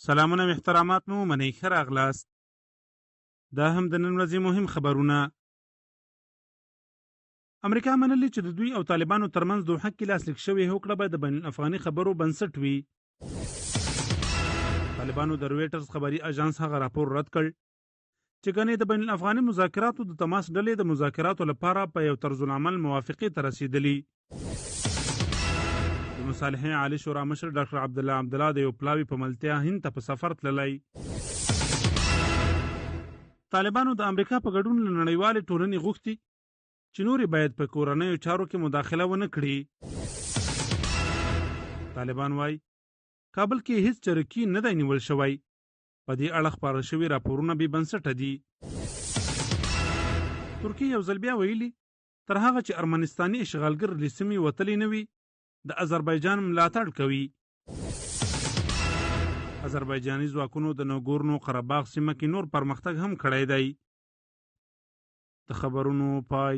سلامونه او احترامات مو منئ، ښه راغلاست. دا هم د نن ورځې مهم خبرونه. امریکا منلي چې د دوی او طالبانو ترمنځ دوحه کې لاسلیک شوې هوکړه به د بین الافغاني خبرو بنسټ وي. طالبانو د رویټرز خبري اژانس هغه راپور رد کړ چې ګنې د بین الافغاني مذاکراتو د تماس ډلې د مذاکراتو لپاره په یو طرز العمل موافقې ته رسیدلي. د مصالحې عالی شورا مشر ډاکټر عبدالله د یو پلاوي په ملتیا هند ته په سفر تللی. طالبانو د امریکا په ګډون له نړیوالې ټولنې غوښتي چې نورې باید په کورنیو چارو کې مداخله ونه کړي. طالبان وایي کابل کې هیڅ چرکي نه دی نیول شوی. په دې اړه خپاره شوي راپورونه بې بنسټه دي. ترکیه یو ځل بیا ویلي تر هغه چې ارمنستاني اشغالګر له سیمې وتلی نه وي د اذربایجان ملاتړ کوي. اذربایجاني ځواکونو د ناګورنو قرهباغ سیمه کې نور پرمختګ هم کړی دی. د خبرونو پای.